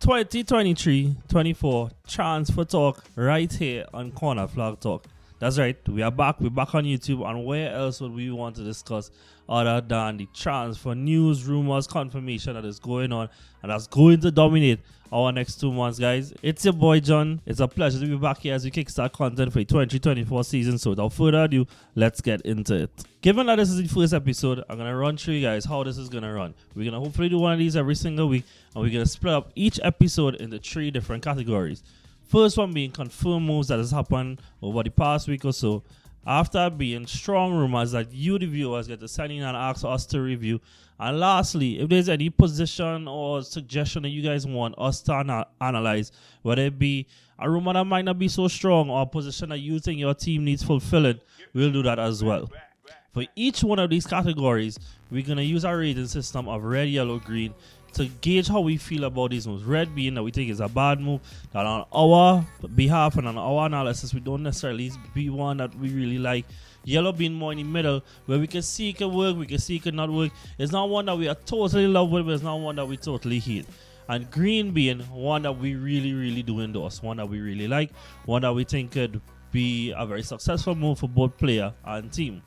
2023-24 transfer talk right here on Corner Flag Talk. That's right, we are back. We're back on YouTube, and where else would we want to discuss other than the transfer news, rumors, confirmation that is going on and that's going to dominate our next 2 months, guys. It's your boy John. It's a pleasure to be back here as we kickstart content for the 2024 season. So without further ado, let's get into it. Given that this is the first episode, I'm going to run through you guys how this is going to run. We're going to hopefully do one of these every single week, and we're going to split up each episode into 3 different categories. First one being confirmed moves that has happened over the past week or so, after being strong rumors that you, the viewers, get to send in and ask us to review. And lastly, if there's any position or suggestion that you guys want us to analyze, whether it be a rumor that might not be so strong or a position that you think your team needs fulfilling, we'll do that as well. For each one of these categories, we're going to use our rating system of red, yellow, green to gauge how we feel about these moves. Red being that we think is a bad move, that on our behalf and on our analysis, we don't necessarily be one that we really like. Yellow being more in the middle, where we can see it can work, we can see it can not work. It's not one that we are totally in love with, but it's not one that we totally hate. And green being one that we really, really do endorse, one that we really like, one that we think could be a very successful move for both player and team.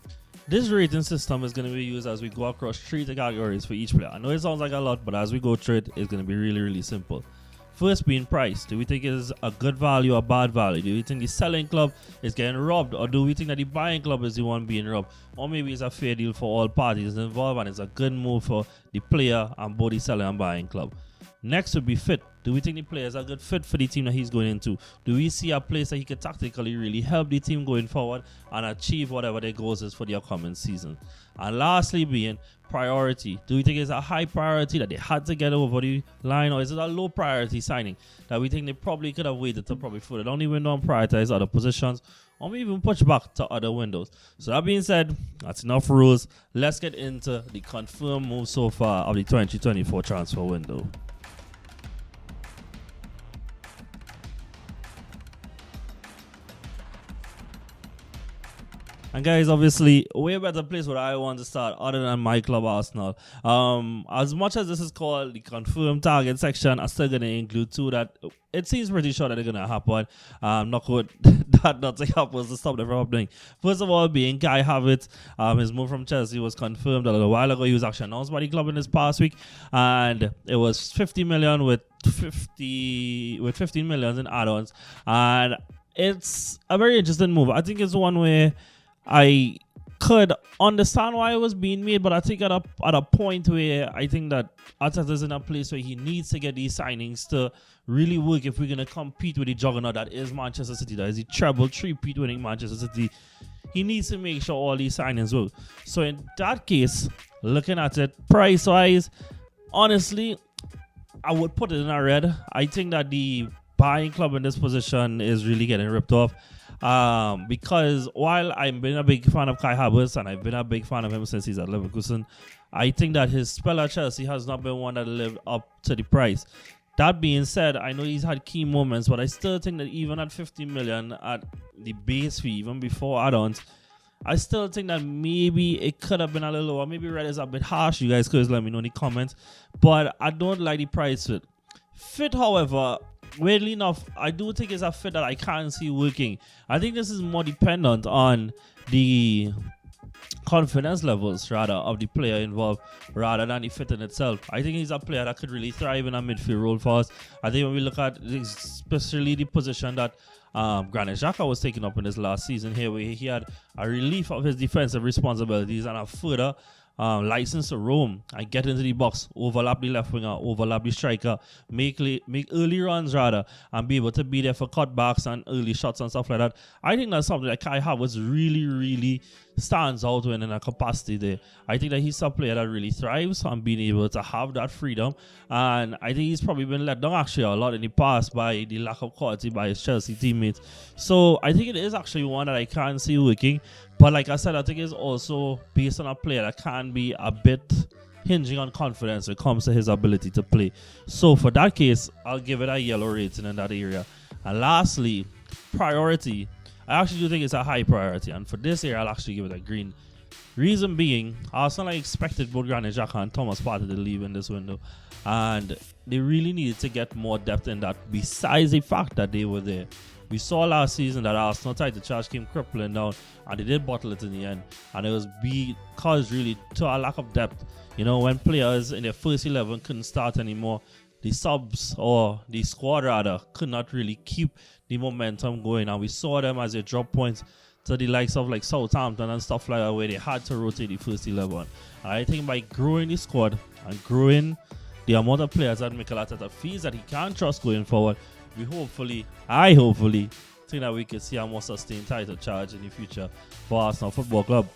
This rating system is going to be used as we go across 3 categories for each player. I know it sounds like a lot, but as we go through it, it's going to be really, really simple. First being price. Do we think it is a good value or bad value? Do we think the selling club is getting robbed, or do we think that the buying club is the one being robbed? Or maybe it's a fair deal for all parties involved and it's a good move for the player and both the selling and buying club. Next would be fit. Do we think the player is a good fit for the team that he's going into? Do we see a place that he could tactically really help the team going forward and achieve whatever their goals is for the upcoming season? And lastly being priority. Do we think it's a high priority that they had to get over the line, or is it a low priority signing that we think they probably could have waited to probably further down the window and prioritize other positions, or maybe even push back to other windows? So that being said, that's enough rules. Let's get into the confirmed moves so far of the 2024 transfer window. And guys, obviously, way better place where I want to start other than my club, Arsenal. As much as this is called the confirmed target section, I'm still going to include 2 that it seems pretty sure that they're going to happen. Not good that nothing happens to stop them from happening. First of all, being Kai Havertz, his move from Chelsea was confirmed a little while ago. He was actually announced by the club in this past week, and it was 50 million with 15 million in add-ons. And it's a very interesting move. I think it's one where I could understand why it was being made, but I think at a point where I think that Arteta's in a place where he needs to get these signings to really work if we're going to compete with the juggernaut that is Manchester City, that is the treble 3-peat winning Manchester City. He needs to make sure all these signings work. So in that case, looking at it price-wise, honestly, I would put it in a red. I think that the buying club in this position is really getting ripped off. Because while I've been a big fan of Kai Havertz and I've been a big fan of him since he's at Leverkusen, I think that his spell at Chelsea has not been one that lived up to the price. That being said, I know he's had key moments, but I still think that even at 50 million at the base fee, even before add-ons, I still think that maybe it could have been a little lower. Maybe red is a bit harsh. You guys could let me know in the comments, but I don't like the price fit. Fit, however, weirdly enough, I do think it's a fit that I can't see working. I think this is more dependent on the confidence levels, rather, of the player involved, rather than the fit in itself. I think he's a player that could really thrive in a midfield role for us. I think when we look at especially the position that Granit Xhaka was taking up in his last season here, where he had a relief of his defensive responsibilities and a further license to roam and get into the box, overlap the left winger, overlap the striker, make early runs rather, and be able to be there for cutbacks and early shots and stuff like that. I think that's something that Kai Havertz really, really stands out in a capacity there. I think that he's a player that really thrives on being able to have that freedom, and I think he's probably been let down actually a lot in the past by the lack of quality by his Chelsea teammates. So I think it is actually one that I can see working, but like I said, I think it's also based on a player that can be a bit hinging on confidence when it comes to his ability to play. So for that case, I'll give it a yellow rating in that area. And lastly, priority. I actually do think it's a high priority, and for this area, I'll actually give it a green. Reason being, Arsenal expected both Granit Xhaka and Thomas Partey to leave in this window, and they really needed to get more depth in that. Besides the fact that they were there, we saw last season that Arsenal title charge came crippling down, and they did bottle it in the end, and it was because really to a lack of depth. When players in their first 11 couldn't start anymore, the subs or the squad rather could not really keep the momentum going, and we saw them as they drop points to the likes of like Southampton and stuff like that, where they had to rotate the first 11. And I think by growing the squad and growing the amount of players that Mikel Arteta feels that he can trust going forward, I hopefully think that we can see a more sustained title charge in the future for Arsenal Football Club.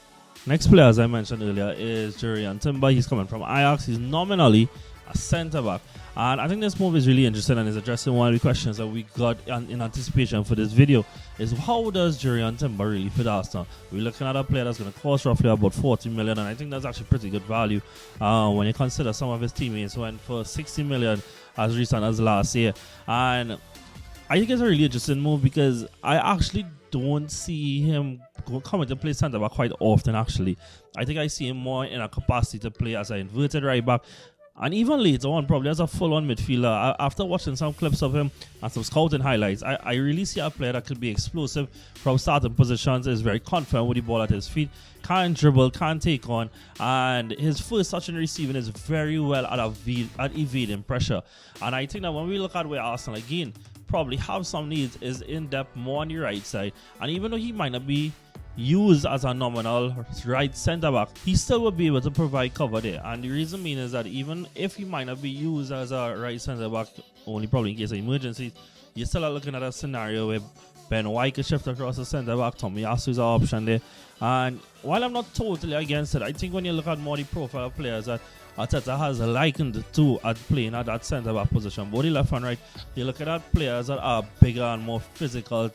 Next player, as I mentioned earlier, is Jurriën Timber. He's coming from Ajax. He's nominally a centre-back. And I think this move is really interesting and is addressing one of the questions that we got in anticipation for this video, is how does Jurriën Timber really fit Arsenal? We're looking at a player that's going to cost roughly about 40 million, and I think that's actually pretty good value when you consider some of his teammates went for 60 million as recent as last year. And I think it's a really interesting move because I actually don't see him coming to play centre-back quite often, actually. I think I see him more in a capacity to play as an inverted right-back, and even later on, probably as a full-on midfielder. After watching some clips of him and some scouting highlights, I really see a player that could be explosive from starting positions, is very confident with the ball at his feet, can dribble, can take on, and his first touch and receiving is very well at evading pressure. And I think that when we look at where Arsenal, again, probably have some needs, is in depth more on the right side. And even though he might not be used as a nominal right centre back, he still will be able to provide cover there. And the reason being is that even if he might not be used as a right centre back, only probably in case of emergencies, you're still looking at a scenario where Ben White could shift across the centre back, Tomiyasu is an option there. And while I'm not totally against it, I think when you look at more the profile of players that Arteta has likened to at playing at that centre back position, both the left and right, you look at players that are bigger and more physical,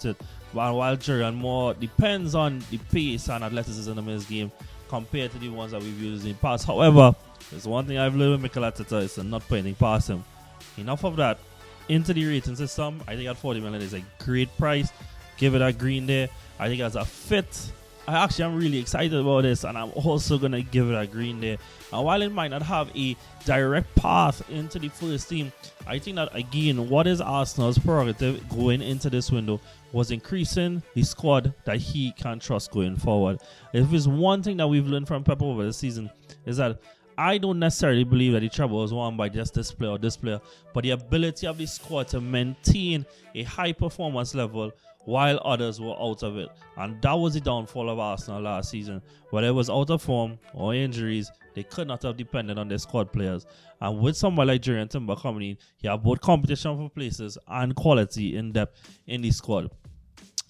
while Jurriën more depends on the pace and athleticism in his game compared to the ones that we've used in the past. However, there's one thing I've learned with Mikel Arteta is to not put anything past him. Enough of that. Into the rating system, I think at 40 million is a great price. Give it a green there. I think as a fit, I'm really excited about this, and I'm also going to give it a green there. And while it might not have a direct path into the first team, I think that, again, what is Arsenal's prerogative going into this window was increasing the squad that he can trust going forward. If there's one thing that we've learned from Pep over the season, is that I don't necessarily believe that the trouble was won by just this player or this player, but the ability of the squad to maintain a high performance level while others were out of it. And that was the downfall of Arsenal last season. Whether it was out of form or injuries, they could not have depended on their squad players. And with someone like Jurriën Timber coming in, you have both competition for places and quality in depth in the squad.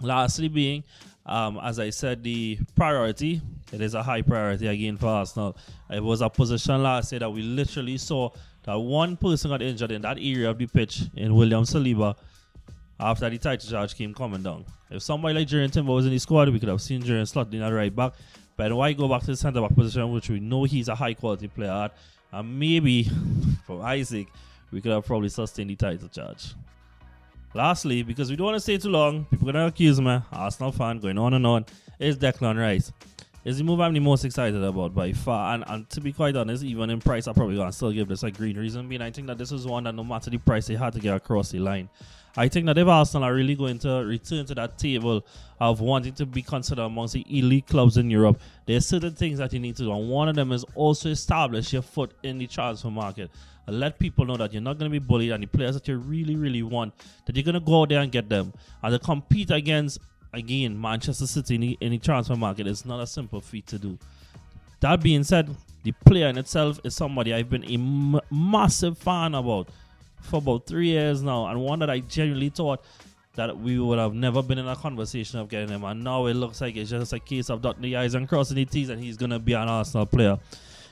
Lastly being, as I said, the priority, it is a high priority again for Arsenal. It was a position last year that we literally saw that one person got injured in that area of the pitch in William Saliba after the title charge came coming down. If somebody like Jurriën Timber was in the squad, we could have seen Jurriën slot in at right back. But why go back to the centre back position, which we know he's a high quality player at, and maybe, for Isaac, we could have probably sustained the title charge. Lastly, because we don't want to stay too long, people are going to accuse me, Arsenal fan, going on and on, is Declan Rice. Is the move I'm the most excited about by far. And to be quite honest, even in price, I'm probably going to still give this a green. Reason being, I think that this is one that no matter the price, they had to get across the line. I think that if Arsenal are really going to return to that table of wanting to be considered amongst the elite clubs in Europe, there are certain things that you need to do. And one of them is also establish your foot in the transfer market. And let people know that you're not going to be bullied, and the players that you really, really want, that you're going to go out there and get them. And to compete against, again, Manchester City in the transfer market is not a simple feat to do. That being said, the player in itself is somebody I've been a massive fan about for about 3 years now, and one that I genuinely thought that we would have never been in a conversation of getting him, and now it looks like it's just a case of dotting the I's and crossing the T's, and he's going to be an Arsenal player.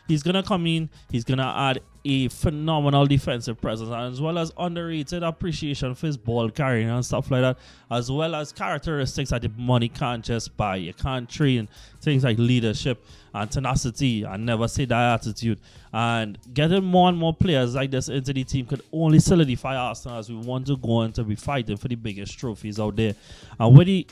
He's going to come in, he's going to add a phenomenal defensive presence, as well as underrated appreciation for his ball carrying and stuff like that, as well as characteristics that the money can't just buy. You can't train things like leadership and tenacity and never say die attitude. And getting more and more players like this into the team could only solidify Arsenal as we want to go on to be fighting for the biggest trophies out there. And with the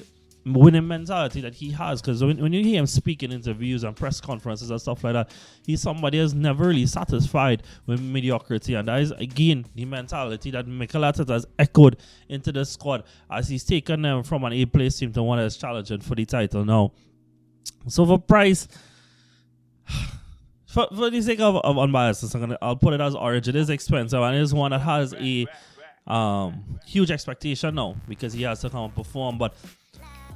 winning mentality that he has, because when you hear him speak in interviews and press conferences and stuff like that, he's somebody who's never really satisfied with mediocrity, and that is again the mentality that Mikel Arteta has echoed into the squad as he's taken them from an A-place team to one that's challenging for the title now. So for price, for the sake of unbiased, I'll put it as orange. It is expensive, and it is one that has a huge expectation now because he has to come and perform, but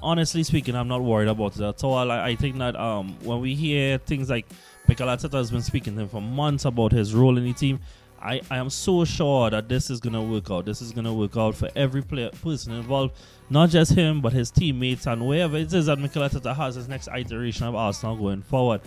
honestly speaking, I'm not worried about it at all. I think that when we hear things like Mikel Arteta has been speaking to him for months about his role in the team, I am so sure that this is going to work out. This is going to work out for every person involved, not just him, but his teammates and wherever it is that Mikel Arteta has his next iteration of Arsenal going forward.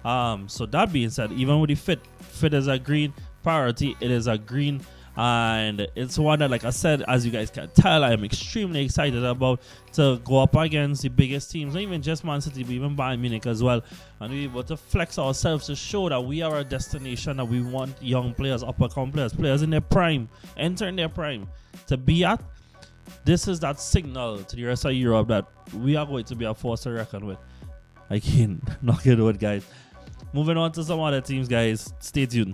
So that being said, even with the fit is a green priority, it is a green. And it's one that, like I said, as you guys can tell, I am extremely excited about to go up against the biggest teams, not even just Man City, but even Bayern Munich as well. And we're able to flex ourselves to show that we are a destination that we want young players, upper-come players in their prime, entering their prime, to be at. This is that signal to the rest of Europe that we are going to be a force to reckon with. Again, knock it out, guys. Moving on to some other teams, guys. Stay tuned.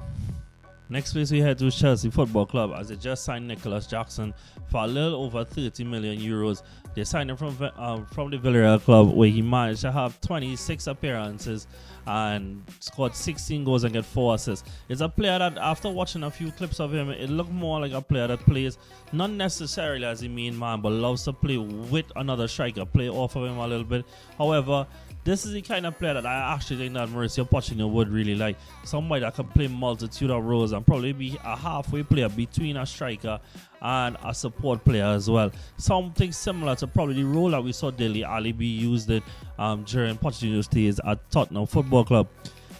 Next place we head to Chelsea Football Club as they just signed Nicholas Jackson for a little over 30 million euros. They signed him from the Villarreal club, where he managed to have 26 appearances and scored 16 goals and get 4 assists. It's a player that, after watching a few clips of him, it looked more like a player that plays not necessarily as a main man, but loves to play with another striker, play off of him a little bit. However, this is the kind of player that I actually think that Mauricio Pochettino would really like. Somebody that can play multitude of roles and probably be a halfway player between a striker and a support player as well. Something similar to probably the role that we saw Dele Alli be used in during Pochettino's days at Tottenham Football Club.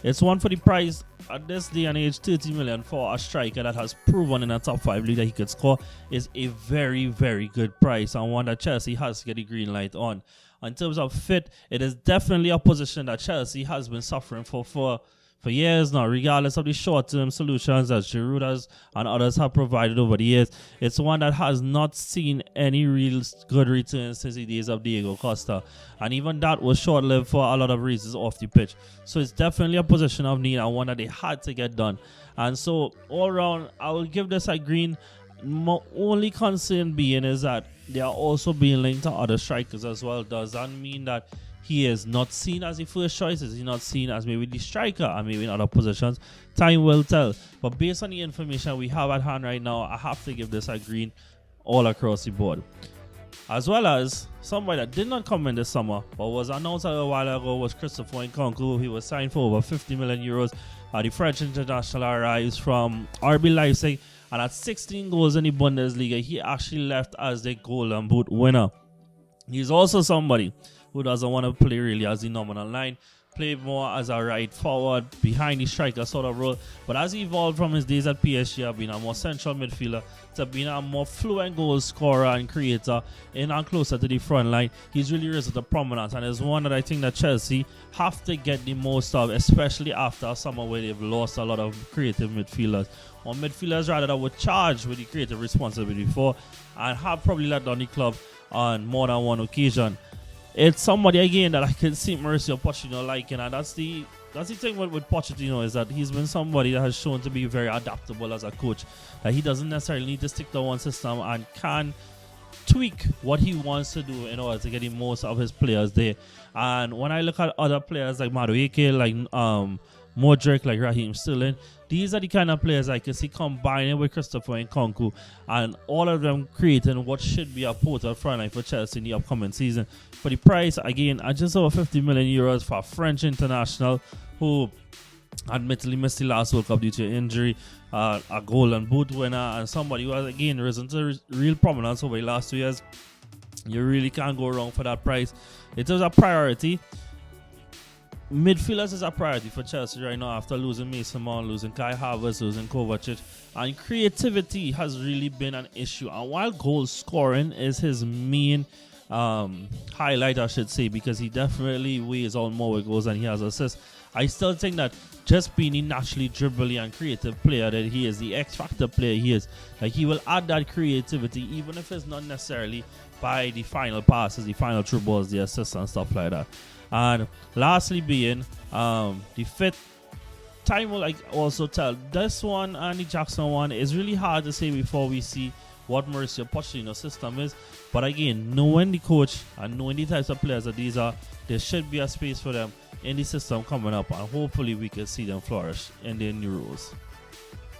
It's one for the price at this day and age. 30 million for a striker that has proven in a top 5 league that he could score is a very, very good price, and one that Chelsea has to get the green light on. In terms of fit, it is definitely a position that Chelsea has been suffering for years now, regardless of the short-term solutions that Giroud and others have provided over the years. It's one that has not seen any real good returns since the days of Diego Costa, and even that was short-lived for a lot of reasons off the pitch. So it's definitely a position of need and one that they had to get done. And so all around, I will give this a green. My only concern being is that they are also being linked to other strikers as well. Does that mean that he is not seen as the first choice? Is he not seen as maybe the striker and maybe in other positions? Time will tell. But based on the information we have at hand right now, I have to give this a green all across the board. As well as somebody that did not come in this summer but was announced a while ago was Christopher Nkunku. He was signed for over 50 million euros. The French international arrives from RB Leipzig, and at 16 goals in the Bundesliga, he actually left as the Golden Boot winner. He's also somebody who doesn't want to play really as the nominal 9, play more as a right forward, behind the striker sort of role. But as he evolved from his days at PSG, being a more central midfielder to being a more fluent goal scorer and creator in and closer to the front line, he's really risen to prominence, and is one that I think that Chelsea have to get the most of, especially after a summer where they've lost a lot of creative midfielders, or midfielders rather that were charged with the creative responsibility before and have probably let down the club on more than one occasion. It's somebody again that I can see Mauricio Pochettino liking, and that's the thing with Pochettino, is that he's been somebody that has shown to be very adaptable as a coach. That he doesn't necessarily need to stick to one system and can tweak what he wants to do in order to get the most of his players there. And when I look at other players like Madueke, like Modric, like Raheem Sterling, these are the kind of players I can see combining with Christopher Nkunku, and all of them creating what should be a potent front line for Chelsea in the upcoming season. For the price, again, at just over 50 million euros for a French international who admittedly missed the last World Cup due to injury, a Golden Boot winner, and somebody who has again risen to real prominence over the last 2 years. You really can't go wrong for that price. It is a priority. Midfielders is a priority for Chelsea right now after losing Mason Mount, losing Kai Havertz, losing Kovacic, and creativity has really been an issue. And while goal scoring is his main highlight, I should say, because he definitely weighs out more with goals than he has assists. I still think that just being a naturally dribbly and creative player that he is, the X factor player he is, like he will add that creativity, even if it's not necessarily by the final passes, the final through balls, the assists and stuff like that. And lastly, being the fit. Time will also tell. This one and the Jackson one is really hard to say before we see what Mauricio Pochettino's system is. But again, knowing the coach and knowing the types of players that these are, there should be a space for them in the system coming up, and hopefully we can see them flourish in their new roles.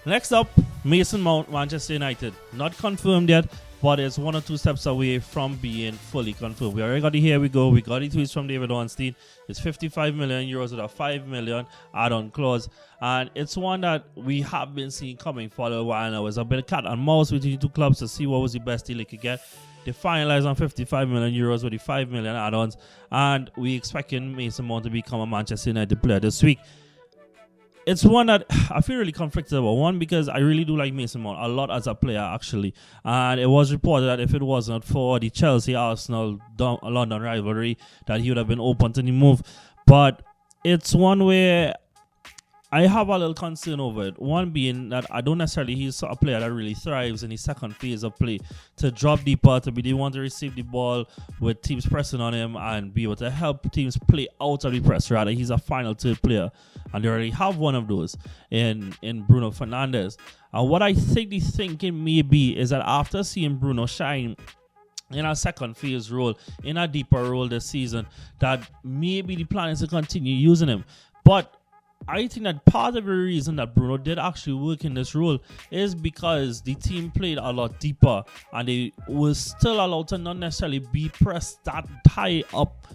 Next up, Mason Mount, Manchester United. Not confirmed yet, but it's 1 or 2 steps away from being fully confirmed. We already got the here we go. We got the tweets from David Ornstein. It's 55 million euros with a 5 million add-on clause. And it's one that we have been seeing coming for a little while now. It's a bit of cat and mouse between the two clubs to see what was the best deal they could get. They finalized on 55 million euros with the 5 million add-ons. And we expecting Mason Mount to become a Manchester United player this week. It's one that I feel really conflicted about. One, because I really do like Mason Mount a lot as a player, actually. And it was reported that if it wasn't for the Chelsea-Arsenal London rivalry, that he would have been open to the move. But it's one where I have a little concern over it. One being that I don't necessarily, he's a player that really thrives in the second phase of play. To drop deeper, to be the one to receive the ball with teams pressing on him and be able to help teams play out of the press. Rather, he's a final third player. And they already have one of those in Bruno Fernandes. And what I think the thinking may be is that after seeing Bruno shine in a second phase role, in a deeper role this season, that maybe the plan is to continue using him. But I think that part of the reason that Bruno did actually work in this role is because the team played a lot deeper and they were still allowed to not necessarily be pressed that high up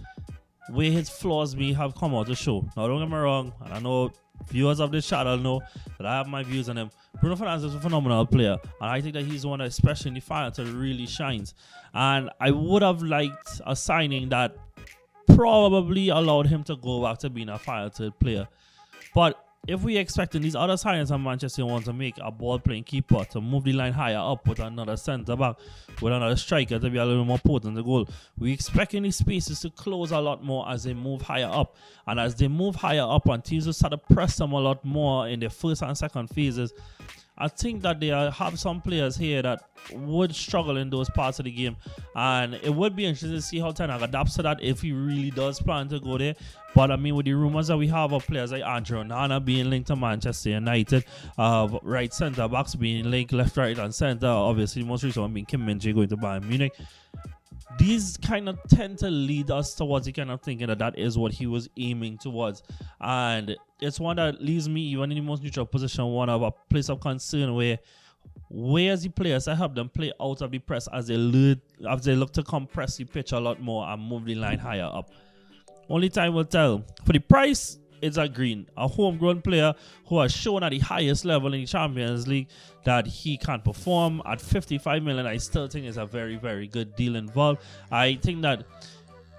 where his flaws may have come out to show. Now, don't get me wrong, and I know viewers of this channel know that I have my views on him. Bruno Fernandes is a phenomenal player, and I think that he's one that, especially in the final, that really shines. And I would have liked a signing that probably allowed him to go back to being a final third player. But if we expecting these other signings that Manchester want to make, a ball-playing keeper to move the line higher up with another centre-back, with another striker to be a little more potent in the goal, we expecting these spaces to close a lot more as they move higher up. And as they move higher up and teams will start to press them a lot more in the first and second phases, I think that they have some players here that would struggle in those parts of the game. And it would be interesting to see how Ten Hag adapts to that if he really does plan to go there. But I mean, with the rumors that we have of players like Andrew Onana being linked to Manchester United, right centre backs being linked left, right, and centre, obviously, most recent one being Kim Min-jae going to Bayern Munich. These kind of tend to lead us towards the kind of thinking that that is what he was aiming towards. And it's one that leaves me, even in the most neutral position, one of a place of concern where's the players that help them play out of the press as they look to compress the pitch a lot more and move the line higher up. Only time will tell. For the price, it's a green. A homegrown player who has shown at the highest level in the Champions League that he can perform at 55 million. I still think it's a very, very good deal involved. I think that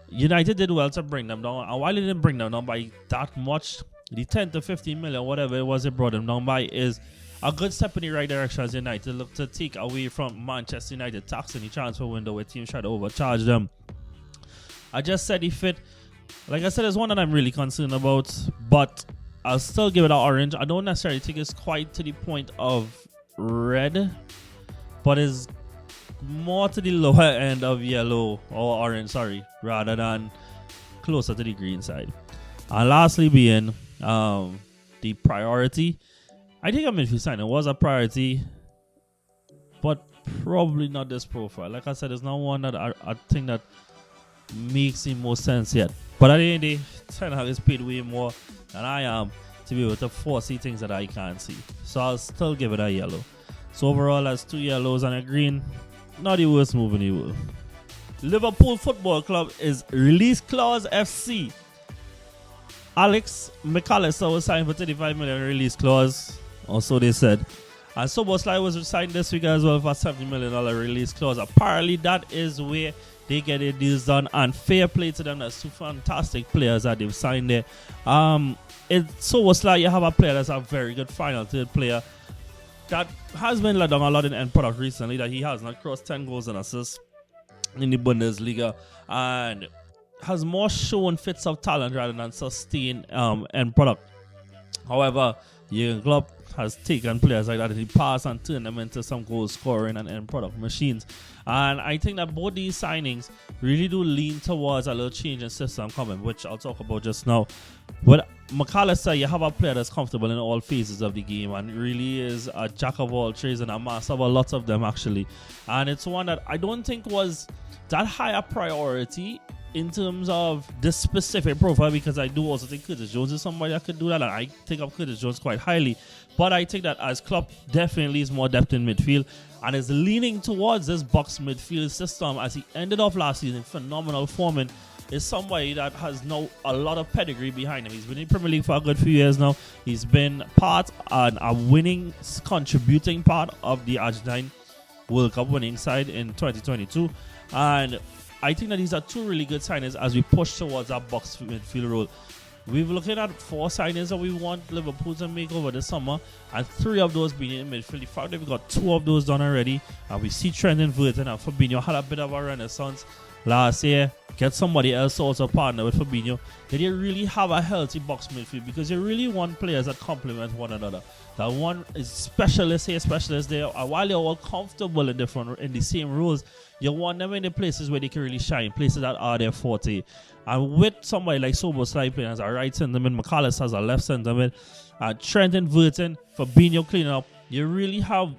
United did well to bring them down. And while they didn't bring them down by that much, the 10 to 15 million, whatever it was they brought them down by, is a good step in the right direction as United look to take away from Manchester United tax in the transfer window where teams try to overcharge them. I just said he fit. Like I said, it's one that I'm really concerned about, but I'll still give it an orange. I don't necessarily think it's quite to the point of red, but it's more to the lower end of yellow or orange, rather than closer to the green side. And lastly being the priority. I think a midfield signing was a priority, but probably not this profile. Like I said, it's not one that I think that makes the most sense yet. But at the end of the day, Ten Hag is paid way more than I am to be able to foresee things that I can't see. So I'll still give it a yellow. So overall, that's 2 yellows and a green. Not the worst move in the world. Liverpool Football Club is release clause FC. Alex McAllister was signed for 35 million release clause, or so they said. And Szoboszlai was signed this week as well for $70 million release clause. Apparently, that is where they get their deals done, and fair play to them. That's 2 fantastic players that they've signed there. It's Szoboszlai, you have a player that's a very good final third player that has been let down a lot in end product recently, that he has not crossed 10 goals and assists. in the Bundesliga and has more shown fits of talent rather than sustained end product. However, Jurgen Klopp has taken players like that in the past and turned them into some goal scoring and end product machines. And I think that both these signings really do lean towards a little change in system coming, which I'll talk about just now. With McAllister, you have a player that's comfortable in all phases of the game and really is a jack of all trades and a master of a lot of them actually. And it's one that I don't think was that high a priority in terms of this specific profile, because I do also think Curtis Jones is somebody that could do that, and I think of Curtis Jones quite highly. But I think that as Klopp definitely is more depth in midfield and is leaning towards this box midfield system as he ended off last season in phenomenal form, and is somebody that has now a lot of pedigree behind him. He's been in Premier League for a good few years now. He's been part and a winning, contributing part of the Argentine World Cup winning side in 2022, and I think that these are two really good signings as we push towards that box midfield role. We've looking at 4 signings that we want Liverpool to make over the summer, and 3 of those being in midfield. The fact that we got 2 of those done already, and we see Trent inverted, and Fabinho had a bit of a renaissance last year. Get somebody else to also partner with Fabinho. Then you really have a healthy box midfield, because you really want players that complement one another. That one is specialist here, specialist there. And while they're all comfortable in the same roles, you want them in the places where they can really shine, places that are their forte. And with somebody like Szoboszlai playing as a right centre mid, McAllister as a left centre mid, Trent inverting, Fabinho cleaning up, you really have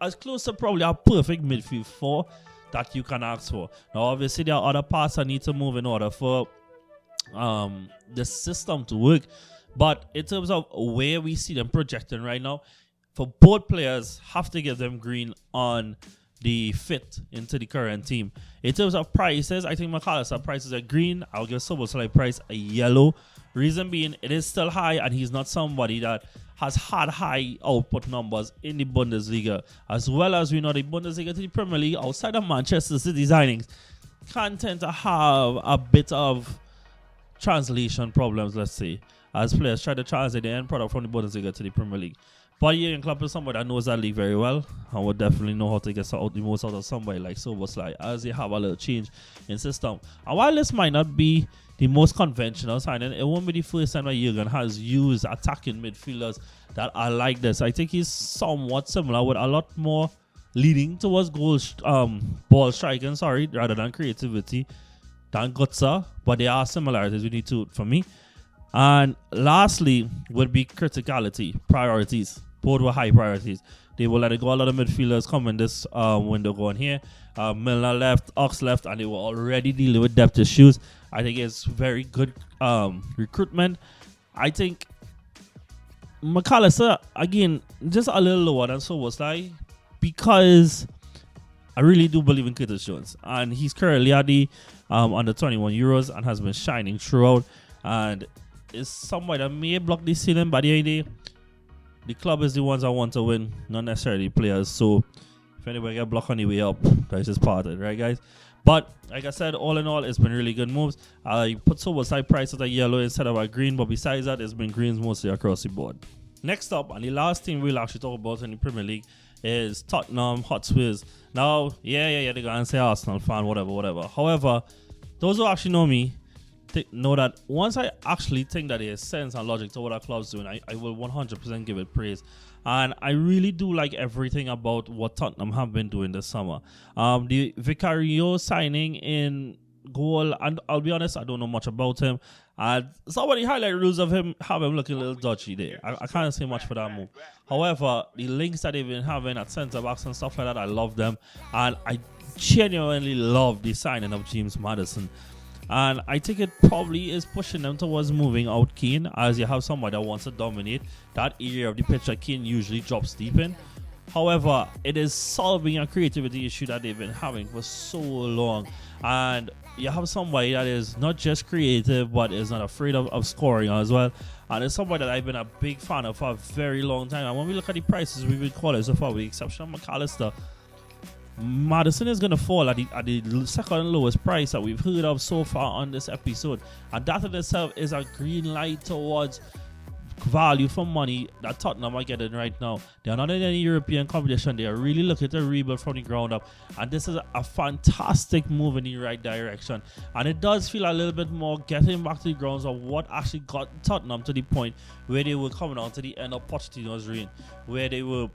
as close to probably a perfect midfield 4 that you can ask for. Now, obviously, there are other parts that need to move in order for the system to work. But in terms of where we see them projecting right now, for both players, have to give them green on the fit into the current team. In terms of prices, I think McAllister prices are green. I'll give Szoboszlai price a yellow. Reason being, it is still high, and he's not somebody that has had high output numbers in the Bundesliga. As well as we know, the Bundesliga to the Premier League, outside of Manchester City signings, can tend to have a bit of translation problems, let's say, as players try to translate the end product from the Bundesliga to the Premier League. But Jurgen Klopp is somebody that knows that league very well and would definitely know how to get the most out of somebody like Szoboszlai, as they have a little change in system. And while this might not be the most conventional signing, it won't be the first time that Jurgen has used attacking midfielders that are like this. I think he's somewhat similar, with a lot more leading towards ball striking, rather than creativity than Götze, but there are similarities we need to for me. And lastly would be criticality, priorities. Both were high priorities. They will let it go. A lot of midfielders come in this window going here. Milner left, Ox left, and they were already dealing with depth issues. I think it's very good recruitment. I think McAllister, again, just a little lower than Szoboszlai, because I really do believe in Curtis Jones. And he's currently at the under 21 euros and has been shining throughout. And is somebody that may block the ceiling, but the club is the ones I want to win, not necessarily players. So if anybody get blocked on the way up, that's just part of it, right, guys? But like I said, all in all, it's been really good moves. I put Szoboszlai price as a yellow instead of a green, but besides that, it's been greens mostly across the board. Next up, and the last team we'll actually talk about in the Premier League is Tottenham Hotspurs. Now, they're going to say Arsenal fan, whatever. However, those who actually know me know that once I actually think that there's sense and logic to what our club's doing, I will 100% give it praise. And I really do like everything about what Tottenham have been doing this summer. The Vicario signing in goal, and I'll be honest, I don't know much about him. And some of the highlight reels of him have him looking a little dodgy there. I can't say much for that move. However, the links that they've been having at centre backs and stuff like that, I love them. And I genuinely love the signing of James Maddison. And I think it probably is pushing them towards moving out Kane, as you have somebody that wants to dominate that area of the pitch that Kane usually drops deep in. However, it is solving a creativity issue that they've been having for so long. And you have somebody that is not just creative, but is not afraid of scoring as well. And it's somebody that I've been a big fan of for a very long time. And when we look at the prices we've been calling so far, with the exception of McAllister, Maddison is going to fall at the second lowest price that we've heard of so far on this episode. And that in itself is a green light towards value for money that Tottenham are getting right now. They are not in any European competition. They are really looking to rebuild from the ground up. And this is a fantastic move in the right direction. And it does feel a little bit more getting back to the grounds of what actually got Tottenham to the point where they were coming on to the end of Pochettino's reign, where they were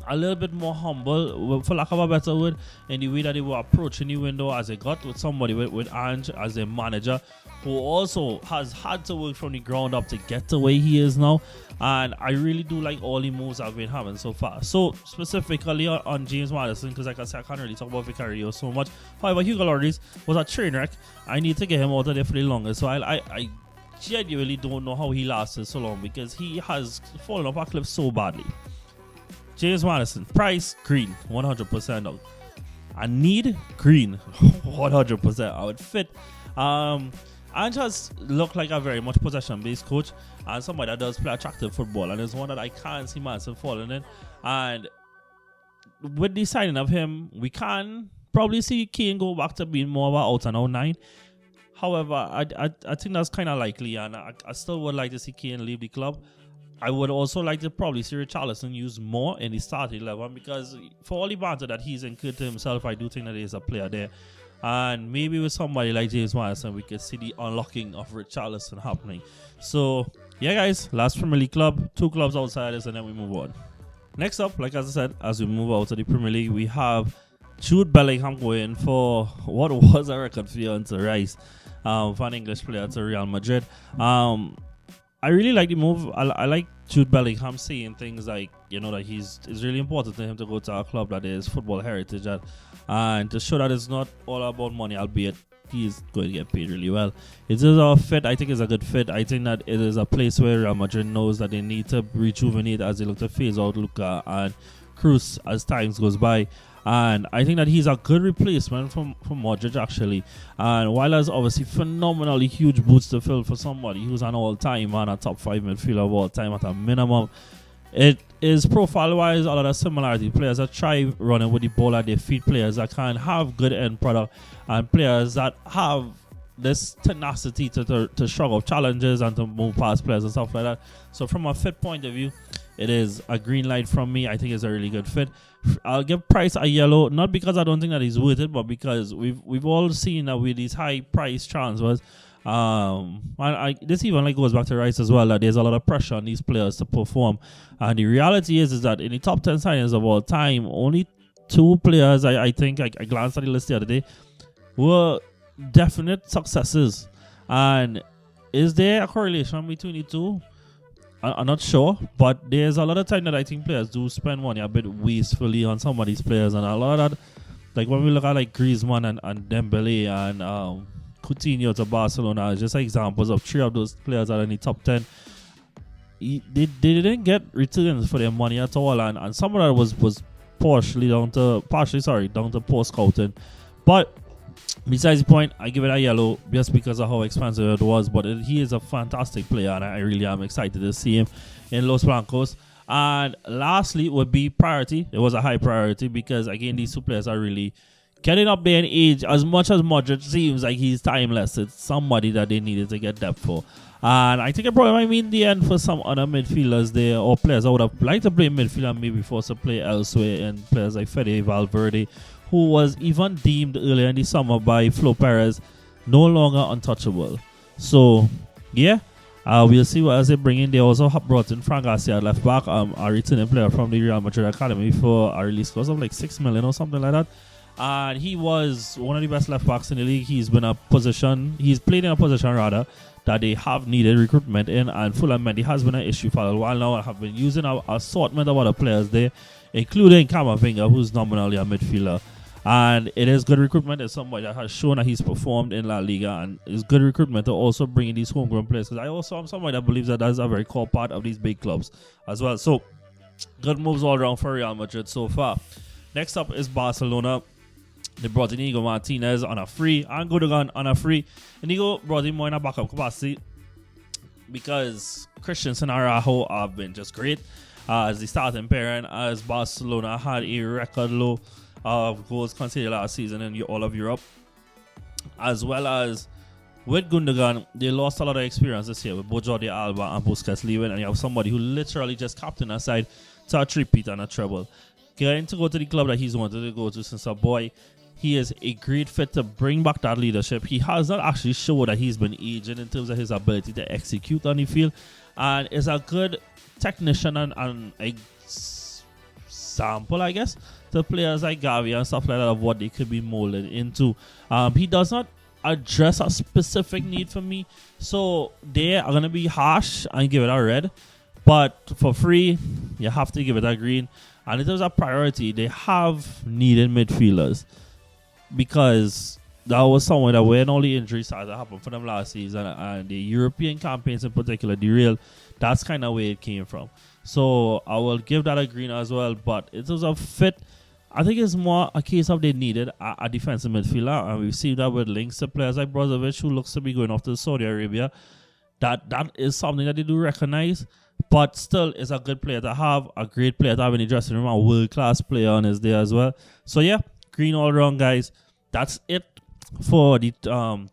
a little bit more humble, for lack of a better word, in the way that they were approaching the window, as they got with somebody with Ange as their manager, who also has had to work from the ground up to get to where he is now. And I really do like all the moves I've been having so far. So specifically on James Maddison, because like I said, I can't really talk about Vicario so much. However, Hugo Lloris was a train wreck. I need to get him out of there for the longest. So I genuinely don't know how he lasted so long, because he has fallen off a cliff so badly. James Maddison, price, green, 100% out. I need green, 100%. I would fit. Ange has looked like a very much possession-based coach and somebody that does play attractive football, and it's one that I can't see Maddison falling in. And with the signing of him, we can probably see Kane go back to being more of an out-and-out 9. However, I think that's kind of likely, and I still would like to see Kane leave the club. I would also like to probably see Richarlison used more in the starting 11, because for all the banter that he's incurred to himself, I do think that there's a player there. And maybe with somebody like James Maddison, we could see the unlocking of Richarlison happening. So, yeah, guys, last Premier League club, 2 clubs outside us, and then we move on. Next up, like as I said, as we move out to the Premier League, we have Jude Bellingham going for what was a record fee to Rice, for an English player to Real Madrid. I really like the move. I like Jude Bellingham saying things like, you know, that it's really important to him to go to a club that is football heritage and to show that it's not all about money, albeit he's going to get paid really well. It is a fit. I think it's a good fit. I think that it is a place where Real Madrid knows that they need to rejuvenate as they look to phase out Luka and Cruz as times goes by. And I think that he's a good replacement from Modric, actually. And while there's obviously phenomenally huge boots to fill for somebody who's an all-time and a top 5 midfielder of all time at a minimum, it is profile-wise a lot of similarity. Players that thrive running with the ball at their feet, players that can have good end product, and players that have this tenacity to shrug off challenges and to move past players and stuff like that. So from a fit point of view, it is a green light from me. I think it's a really good fit. I'll give Price a yellow, not because I don't think that he's worth it, but because we've all seen that with these high price transfers, this even goes back to Rice as well, that there's a lot of pressure on these players to perform. And the reality is that in the top 10 signings of all time, only 2 players, I think, I glanced at the list the other day, were definite successes. And is there a correlation between the two? I'm not sure, but there's a lot of time that I think players do spend money a bit wastefully on some of these players, and a lot of that, like when we look at like Griezmann and Dembele and Coutinho to Barcelona, it's just examples of 3 of those players that are in the top 10. They didn't get returns for their money at all, and some of that was partially down to poor scouting. But besides the point, I give it a yellow just because of how expensive it was. But he is a fantastic player, and I really am excited to see him in Los Blancos. And lastly would be priority. It was a high priority because, again, these 2 players are really getting up there in age. As much as Modric seems like he's timeless, it's somebody that they needed to get depth for. And I think it probably might mean the end for some other midfielders there, or players I would have liked to play midfield and maybe forced to play elsewhere, and players like Fede Valverde, who was even deemed earlier in the summer by Flo Perez no longer untouchable. So, yeah, we'll see what else they bring in. They also have brought in Fran Garcia at left back, a returning player from the Real Madrid Academy for a release cost of like 6 million or something like that. And he was one of the best left backs in the league. He's played in a position that they have needed recruitment in, and Fulham Mendy has been an issue for a while now. I have been using an assortment of other players there, including Camavinga, who's nominally a midfielder. And it is good recruitment. It's somebody that has shown that he's performed in La Liga, and it's good recruitment to also bring in these homegrown players, because I also am somebody that believes that that's a very core part of these big clubs as well. So, good moves all around for Real Madrid so far. Next up is Barcelona. They brought in Inigo Martinez on a free and Gundogan on a free. Inigo brought in more in a backup capacity because Christensen and Araujo have been just great as the starting pairing, as Barcelona had a record low of goals conceded last season in all of Europe, as well as with Gundogan, they lost a lot of experience this year with both Jordi Alba and Busquets leaving, and you have somebody who literally just captained aside to a three-peat and a treble. Getting to go to the club that he's wanted to go to since a boy, he is a great fit to bring back that leadership. He has not actually showed that he's been aging in terms of his ability to execute on the field, and is a good technician and example, I guess, to players like Gavi and stuff like that of what they could be molded into. He does not address a specific need for me, so they are going to be harsh and give it a red, but for free you have to give it a green. And in terms of priority, they have needed midfielders, because that was somewhere that when all the injuries started to happen for them last season and the European campaigns in particular derailed, that's kind of where it came from. So I will give that a green as well. But in terms of fit, I think it's more a case of they needed a defensive midfielder, and we've seen that with links to players like Brozovic, who looks to be going off to Saudi Arabia. That is something that they do recognize, but still is a good player to have, a great player to have in the dressing room, a world-class player on his day as well. So yeah, green all around, guys. That's it for the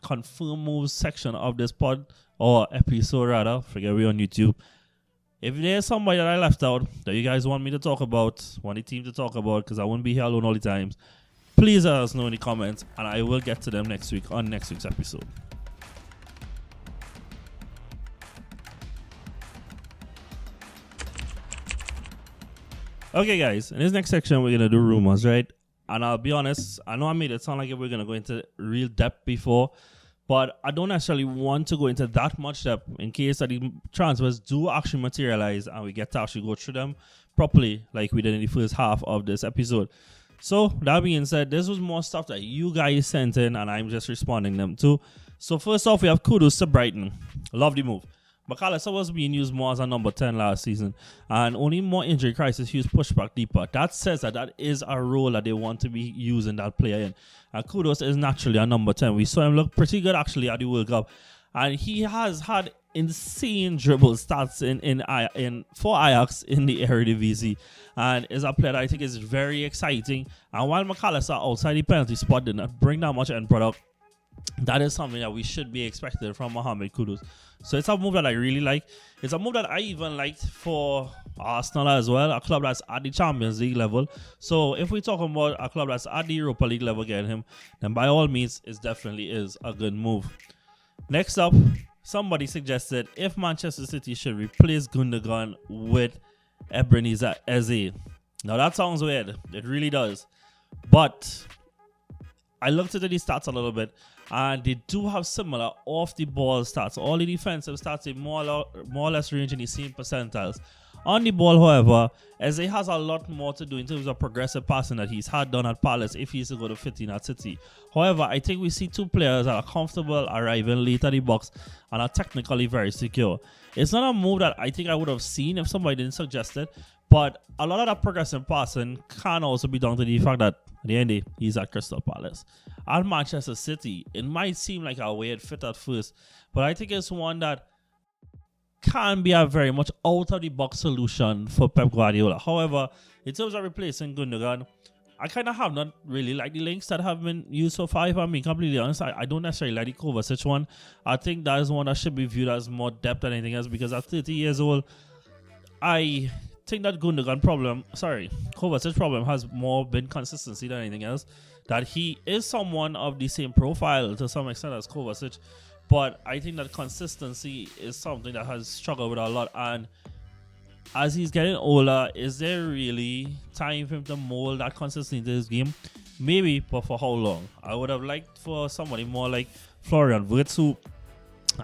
confirm moves section of this pod, or episode rather. Forget we're on YouTube. If there's somebody that I left out that you guys want me to talk about, want the team to talk about, because I won't be here alone all the times, please let us know in the comments, and I will get to them next week on next week's episode. Okay, guys, in this next section, we're going to do rumors, right? And I'll be honest, I know I made it sound like we're going to go into real depth before, but I don't necessarily want to go into that much depth in case that the transfers do actually materialize and we get to actually go through them properly like we did in the first half of this episode. So, that being said, this was more stuff that you guys sent in and I'm just responding them to. So, first off, we have kudos to Brighton. Love the move. McAllister was being used more as a number 10 last season, and only more injury crisis, he was pushed back deeper. That says that is a role that they want to be using that player in. And Kudos is naturally a number 10. We saw him look pretty good actually at the World Cup, and he has had insane dribble stats in for Ajax in the Eredivisie, and is a player that I think is very exciting. And while McAllister outside the penalty spot did not bring that much end product, that is something that we should be expecting from Mohamed Kudus. So it's a move that I really like. It's a move that I even liked for Arsenal as well, a club that's at the Champions League level. So if we're talking about a club that's at the Europa League level getting him, then by all means, it definitely is a good move. Next up, somebody suggested if Manchester City should replace Gundogan with Ebenezer Eze. Now that sounds weird. It really does. But I looked at the stats a little bit, and they do have similar off-the-ball stats. All the defensive stats are more or less range in the same percentiles. On the ball, however, Eze has a lot more to do in terms of progressive passing that he's had done at Palace if he's to go to 15 at City. However, I think we see two players that are comfortable arriving late at the box and are technically very secure. It's not a move that I think I would have seen if somebody didn't suggest it, but a lot of that progressive passing can also be down to the fact that at the end of the day, he's at Crystal Palace. At Manchester City, it might seem like a weird fit at first, but I think it's one that can be a very much out-of-the-box solution for Pep Guardiola. However, in terms of replacing Gundogan, I kind of have not really liked the links that have been used so far. If I'm being completely honest, I don't necessarily like the Kovacic one. I think that is one that should be viewed as more depth than anything else, because at 30 years old, I think that Kovacic's problem has more been consistency than anything else. That he is someone of the same profile to some extent as Kovacic, but I think that consistency is something that has struggled with a lot. And as he's getting older, is there really time for him to mold that consistency into his game? Maybe, but for how long? I would have liked for somebody more like Florian Wirtz, who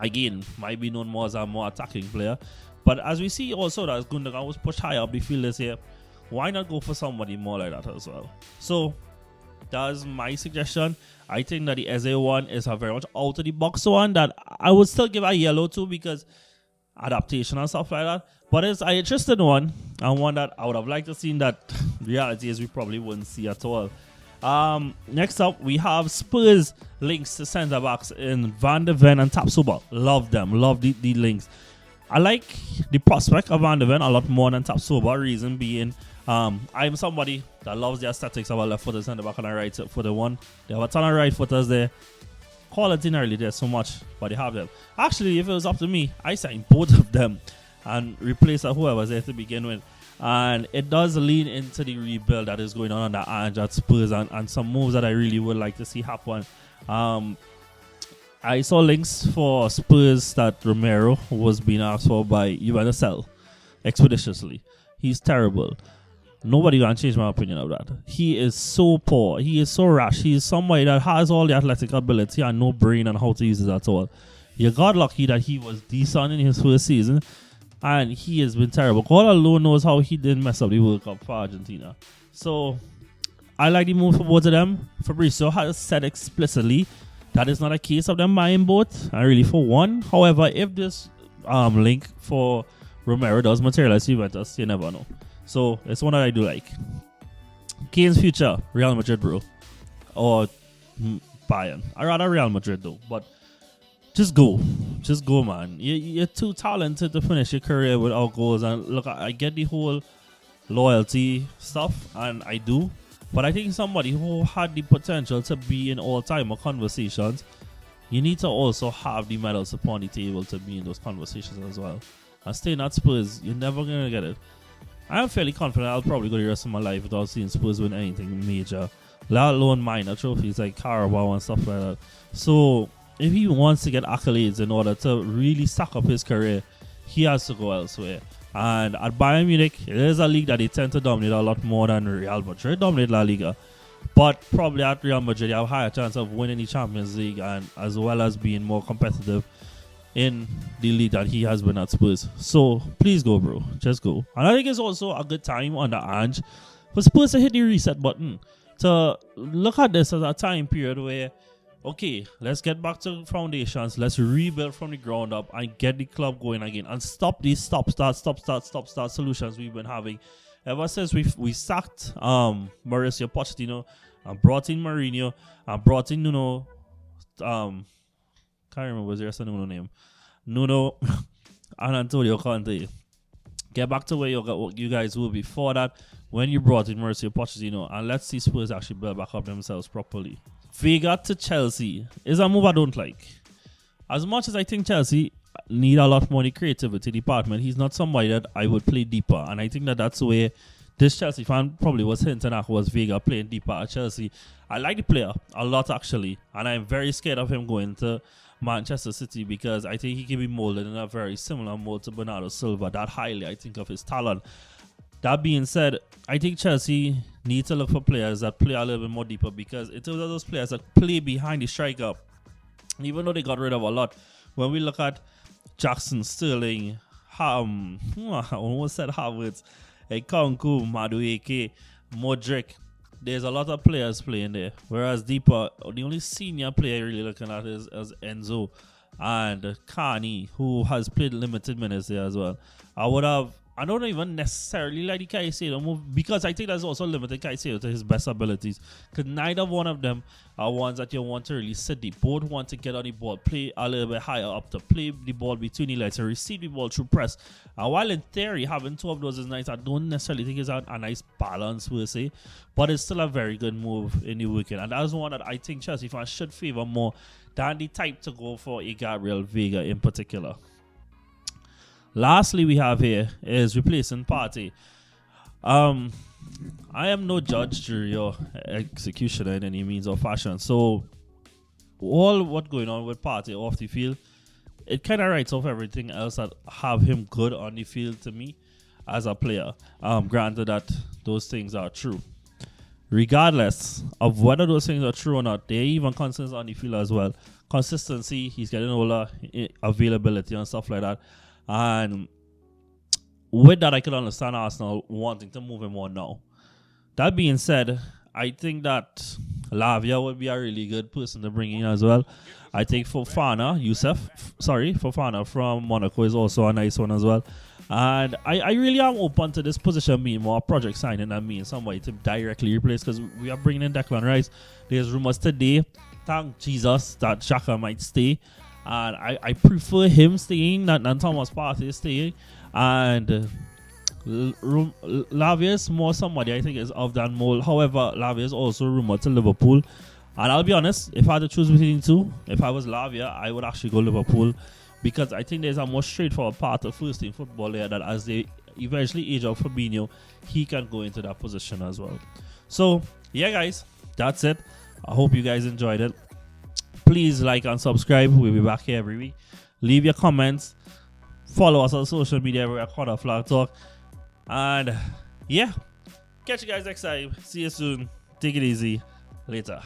again might be known more as a more attacking player. But as we see also that Gundogan was pushed higher up the field this year, why not go for somebody more like that as well? So that's my suggestion. I think that the Eze one is a very much out of the box one that I would still give a yellow to because adaptation and stuff like that. But it's an interesting one, and one that I would have liked to see that reality is we probably wouldn't see at all. Next up, we have Spurs links to centre backs in Van de Ven and Tapsoba. Love them. Love the links. I like the prospect of Van de Ven a lot more than Tapsoba. Reason being, I'm somebody that loves the aesthetics of a left footer centre back and a right footer one. They have a ton of right footers there. quality not really there so much, but they have them. Actually, if it was up to me, I sign both of them and replace whoever's there to begin with. And it does lean into the rebuild that is going on the Ange at Spurs and some moves that I really would like to see happen. I saw links for Spurs that Romero was being asked for by Juventus expeditiously. He's terrible. Nobody can change my opinion of that. He is so poor. He is so rash. He is somebody that has all the athletic ability and no brain on how to use it at all. You got lucky that he was decent in his first season, and he has been terrible. God alone knows how he didn't mess up the World Cup for Argentina. So, I like the move for both of them. Fabrizio has said explicitly that is not a case of them buying both, and really for one. However, if this link for Romero does materialize to Juventus, you never know. So, it's one that I do like. Kane's future, Real Madrid, bro. Or Bayern. I rather Real Madrid, though. But just go. Just go, man. You're too talented to finish your career without goals. And look, I get the whole loyalty stuff, and I do. But I think somebody who had the potential to be in all-time conversations, you need to also have the medals upon the table to be in those conversations as well. And staying at Spurs, you're never going to get it. I am fairly confident I'll probably go the rest of my life without seeing Spurs win anything major, let alone minor trophies like Carabao and stuff like that. So, if he wants to get accolades in order to really stack up his career, he has to go elsewhere. And at Bayern Munich, it is a league that they tend to dominate a lot more than Real Madrid dominate La Liga. But probably at Real Madrid, you have a higher chance of winning the Champions League and as well as being more competitive in the league that he has been at Spurs. So please go, bro. Just go. And I think it's also a good time on the Ange for Spurs to hit the reset button, to look at this as a time period where, okay, let's get back to foundations. Let's rebuild from the ground up and get the club going again and stop these stop-start solutions we've been having ever since we sacked Mauricio Pochettino and brought in Mourinho and brought in Nuno. Can't remember was the rest of the Nuno name. Nuno and Antonio Conte. Get back to where you guys were before that when you brought in Mauricio Pochettino, and let's see Spurs actually build back up themselves properly. Vega to Chelsea is a move I don't like. As much as I think Chelsea need a lot more in the creativity department, he's not somebody that I would play deeper, and I think that's where this Chelsea fan probably was hinting at, was Vega playing deeper at Chelsea. I like the player a lot actually, and I'm very scared of him going to Manchester City because I think he can be molded in a very similar mold to Bernardo Silva. That highly I think of his talent. That being said, I think Chelsea need to look for players that play a little bit more deeper, because it's those players that play behind the striker. Even though they got rid of a lot, when we look at Jackson, Sterling, I almost said Havertz, Nkunku, Madueke, Modric, there's a lot of players playing there. Whereas deeper, the only senior player you're really looking at is Enzo and Kani, who has played limited minutes there as well. I don't even necessarily like the Caicedo move, because I think that's also limited Caicedo to his best abilities. Because neither one of them are ones that you want to really sit deep. Both want to get on the ball, play a little bit higher up, to play the ball between the legs and receive the ball through press. And while in theory having two of those is nice, I don't necessarily think it's a nice balance per se. But it's still a very good move in the weekend. And that's one that I think Chelsea fans should favor more than the type to go for a Gabriel Vega in particular. Lastly, we have here is replacing Partey. I am no judge, jury, or executioner in any means or fashion. So, all what's going on with Partey off the field, it kind of writes off everything else that have him good on the field to me as a player. Granted that those things are true. Regardless of whether those things are true or not, there are even concerns on the field as well. Consistency, he's getting older, availability and stuff like that. And with that, I could understand Arsenal wanting to move him on now. That being said, I think that Lavia would be a really good person to bring in as well. I think Fofana from Monaco is also a nice one as well. And I really am open to this position being more a project signing than being somebody to directly replace, because we are bringing in Declan Rice. There's rumors today, thank Jesus, that Xhaka might stay. And I prefer him staying than Thomas Partey staying. And Lavia is more somebody I think is of that mold. However, Lavia is also rumored to Liverpool. And I'll be honest, if I had to choose between the two, if I was Lavia, I would actually go Liverpool, because I think there's a more straightforward path of first team football there that as they eventually age out Fabinho, he can go into that position as well. So, yeah, guys, that's it. I hope you guys enjoyed it. Please like and subscribe. We'll be back here every week. Leave your comments. Follow us on social media everywhere, Corner Flag Talk. And, yeah, catch you guys next time. See you soon. Take it easy. Later.